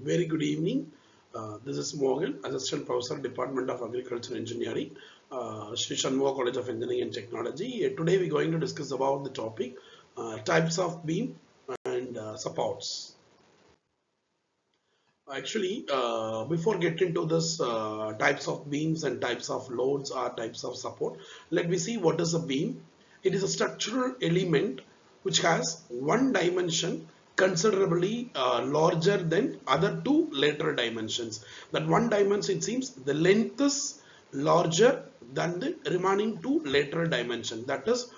Very good evening. This is Morgan, Assistant Professor, Department of Agriculture Engineering, Sri Shanmugha College of Engineering and Technology. Today we're going to discuss about the topic types of beam and supports. Actually, before getting to this types of beams and types of loads or types of support, let me see what is a beam. It is a structural element which has one dimension considerably larger than other two lateral dimensions. That one dimension, it seems the length is larger than the remaining two lateral dimension, that is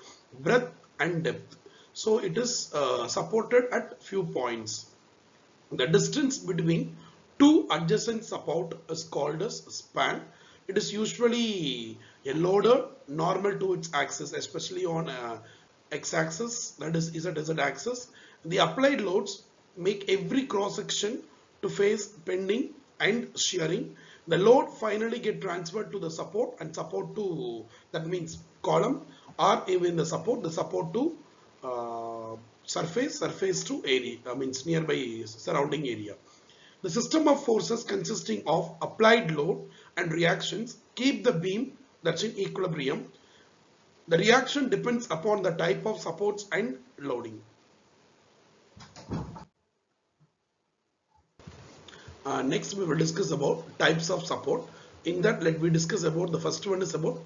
breadth and depth. So it is supported at few points. The distance between two adjacent support is called as span. It is usually a loader normal to its axis, especially on x-axis, that is z axis. The applied loads make every cross section to face bending and shearing. The load finally get transferred to the support, and support to, that means column, or even the support to surface to area, means nearby surrounding area. The system of forces consisting of applied load and reactions keep the beam that's in equilibrium. The reaction depends upon the type of supports and loading. Next we will discuss about types of support. In that, let me discuss about the first one is about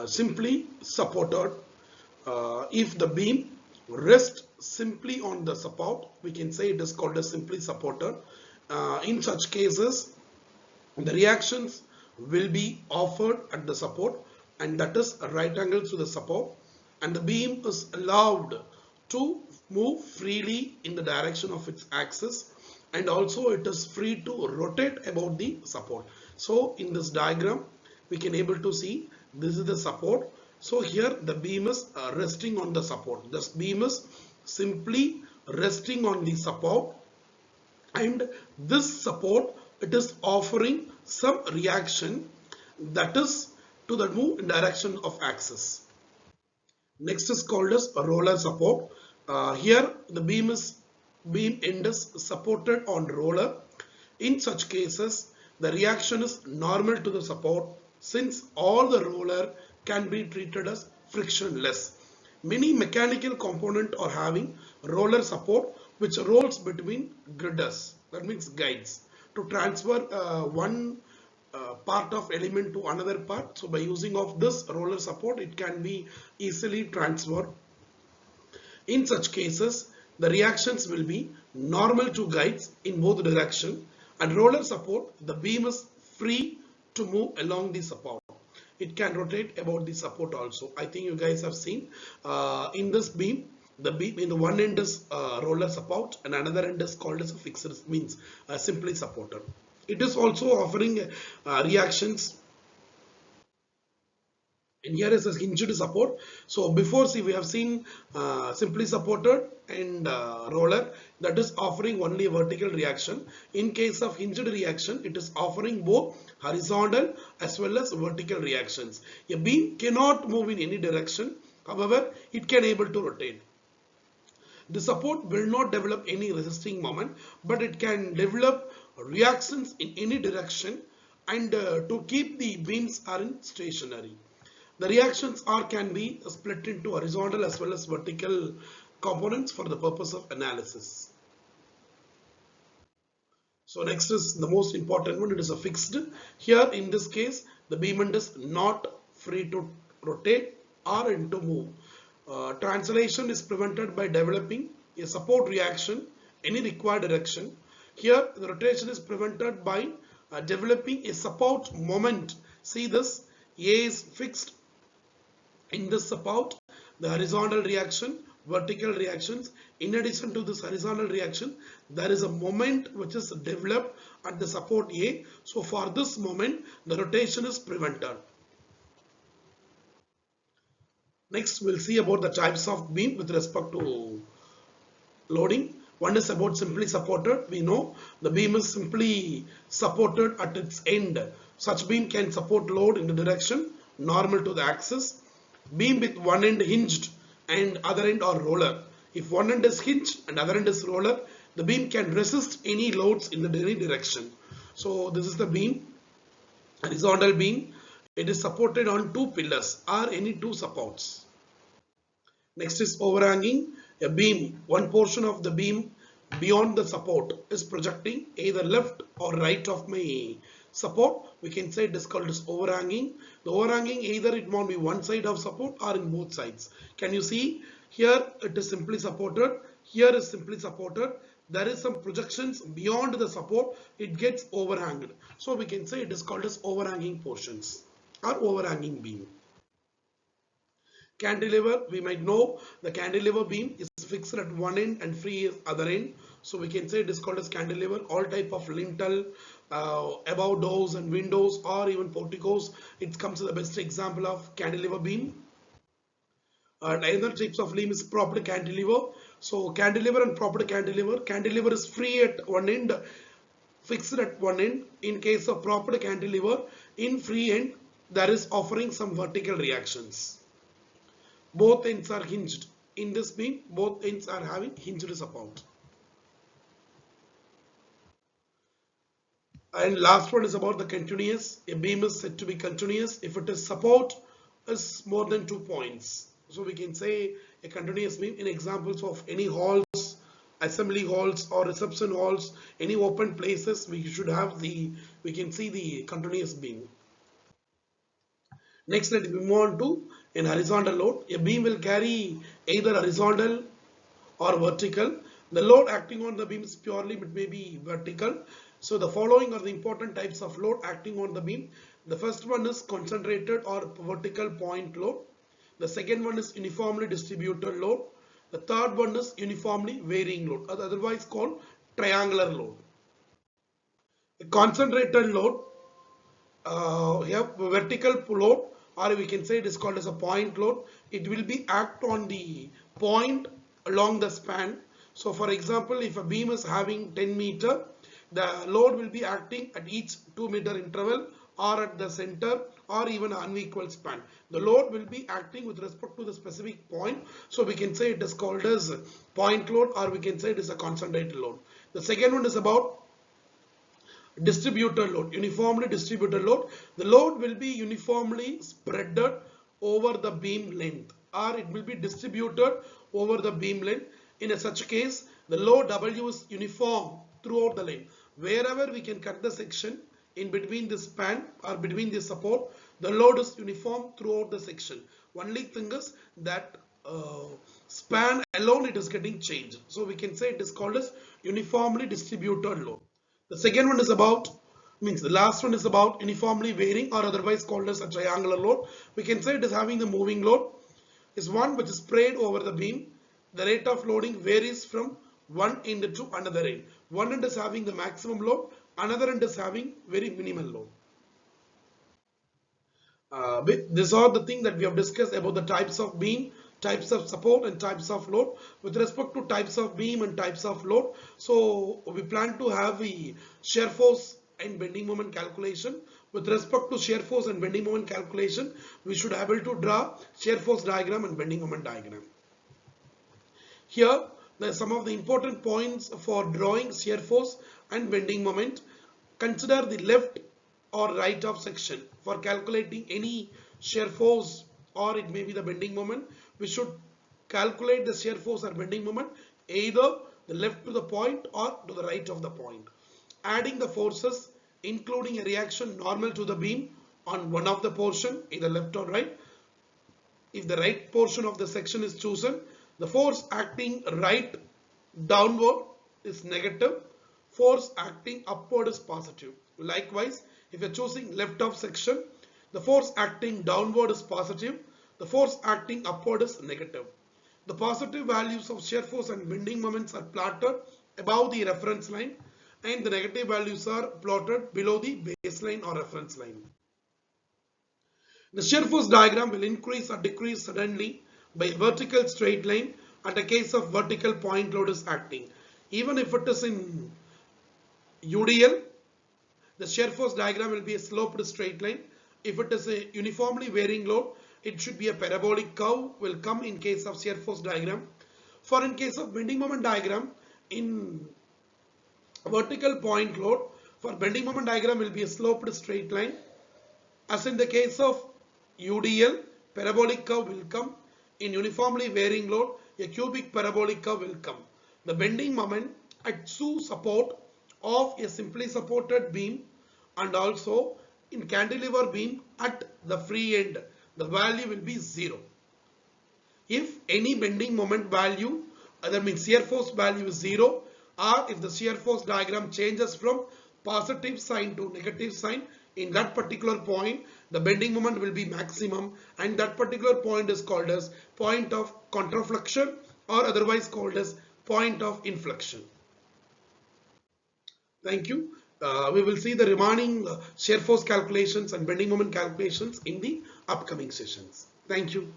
simply supported. If the beam rests simply on the support, we can say it is called as simply supported. In such cases, the reactions will be offered at the support, and that is right angle to the support, and the beam is allowed to move freely in the direction of its axis, and also it is free to rotate about the support. So in this diagram we can able to see this is the support. So here the beam is resting on the support. This beam is simply resting on the support, and this support, it is offering some reaction that is to the move in direction of axis. Next is called as a roller support. Here the beam end is supported on roller. In such cases, the reaction is normal to the support, since all the roller can be treated as frictionless. Many mechanical components are having roller support which rolls between girders, that means guides, to transfer one part of element to another part. So by using of this roller support, it can be easily transferred. In such cases, the reactions will be normal to guides in both direction, and roller support, the beam is free to move along the support. It can rotate about the support also. I think you guys have seen in this beam, the beam in the one end is roller support and another end is called as a fixed, means simply supported. It is also offering reactions, and here is a hinged support. So before, see, we have seen simply supported and roller, that is offering only a vertical reaction. In case of hinged reaction, it is offering both horizontal as well as vertical reactions. A beam cannot move in any direction, however it can able to rotate. The support will not develop any resisting moment, but it can develop reactions in any direction, and to keep the beams are in stationary. The reactions can be split into horizontal as well as vertical components for the purpose of analysis. So next is the most important one. It is a fixed. Here in this case, the beam end is not free to rotate or to move. Translation is prevented by developing a support reaction any required direction. Here the rotation is prevented by developing a support moment. See this, A is fixed in this support, the horizontal reaction, vertical reactions. In addition to this horizontal reaction, there is a moment which is developed at the support A. So for this moment, the rotation is prevented. Next, we'll see about the types of beam with respect to loading. One is about simply supported. We know the beam is simply supported at its end. Such beam can support load in the direction normal to the axis. Beam with one end hinged and other end or roller. If one end is hinged and other end is roller, The beam can resist any loads in any direction. So this is the beam, horizontal beam. It is supported on two pillars or any two supports. Next is overhanging. A beam, one portion of the beam beyond the support is projecting either left or right of my support. We can say it is called as overhanging. The overhanging, either it might be one side of support or in both sides. Can you see here? It is simply supported. Here is simply supported. There is some projections beyond the support. It gets overhanged. So we can say it is called as overhanging portions or overhanging beam. Cantilever, we might know the cantilever beam is fixed at one end and free at other end. So we can say it is called as cantilever. All type of lintel, above doors and windows or even porticos, it comes as the best example of cantilever beam. Another types of beam is propped cantilever. So cantilever and propped cantilever. Cantilever is free at one end, fixed at one end. In case of propped cantilever, in free end, there is offering some vertical reactions. Both ends are hinged. In this beam, both ends are having hinged support. And last one is about the continuous. A beam is said to be continuous if it is support is more than 2 points. So we can say a continuous beam in examples of any halls, assembly halls or reception halls, any open places, we can see the continuous beam. Next, let us move on to an horizontal load. A beam will carry either horizontal or vertical. The load acting on the beam is purely, it may be vertical. So the following are the important types of load acting on the beam. The first one is concentrated or vertical point load. The second one is uniformly distributed load. The third one is uniformly varying load, otherwise called triangular load. A concentrated load, have vertical load, or we can say it is called as a point load. It will be act on the point along the span. So for example, if a beam is having 10 meter, the load will be acting at each 2 meter interval or at the center or even an unequal span. The load will be acting with respect to the specific point. So we can say it is called as point load, or we can say it is a concentrated load. The second one is about distributed load, uniformly distributed load. The load will be uniformly spread over the beam length, or it will be distributed over the beam length. In such case, the load W is uniform throughout the length. Wherever we can cut the section in between the span or between the support, the load is uniform throughout the section. Only thing is that span alone it is getting changed. So we can say it is called as uniformly distributed load. The second one is about, the last one is about uniformly varying, or otherwise called as a triangular load. We can say it is having the moving load is one which is spread over the beam. The rate of loading varies from one end to another end. One end is having the maximum load, another end is having very minimal load. These are the things that we have discussed about the types of beam, types of support and types of load. With respect to types of beam and types of load, so we plan to have a shear force and bending moment calculation. With respect to shear force and bending moment calculation, we should be able to draw shear force diagram and bending moment diagram. Here, there are some of the important points for drawing shear force and bending moment. Consider the left or right of section. For calculating any shear force or it may be the bending moment, we should calculate the shear force or bending moment either the left to the point or to the right of the point. Adding the forces including a reaction normal to the beam on one of the portion, either left or right. If the right portion of the section is chosen, the force acting right downward is negative, force acting upward is positive. Likewise, if you are choosing left of section, the force acting downward is positive, the force acting upward is negative. The positive values of shear force and bending moments are plotted above the reference line, and the negative values are plotted below the baseline or reference line. The shear force diagram will increase or decrease suddenly by vertical straight line at a case of vertical point load is acting. Even if it is in UDL, the shear force diagram will be a sloped straight line. If it is a uniformly varying load, it should be a parabolic curve will come in case of shear force diagram. For in case of bending moment diagram, in Vertical point load for bending moment diagram will be a sloped straight line. As in the case of UDL, parabolic curve will come. In uniformly varying load, a cubic parabolic curve will come. The bending moment at two support of a simply supported beam and also in cantilever beam at the free end, the value will be 0. If any bending moment value, that means shear force value is 0, or if the shear force diagram changes from positive sign to negative sign, in that particular point the bending moment will be maximum, and that particular point is called as point of contraflexion or otherwise called as point of inflection. Thank you. We will see the remaining shear force calculations and bending moment calculations in the upcoming sessions. Thank you.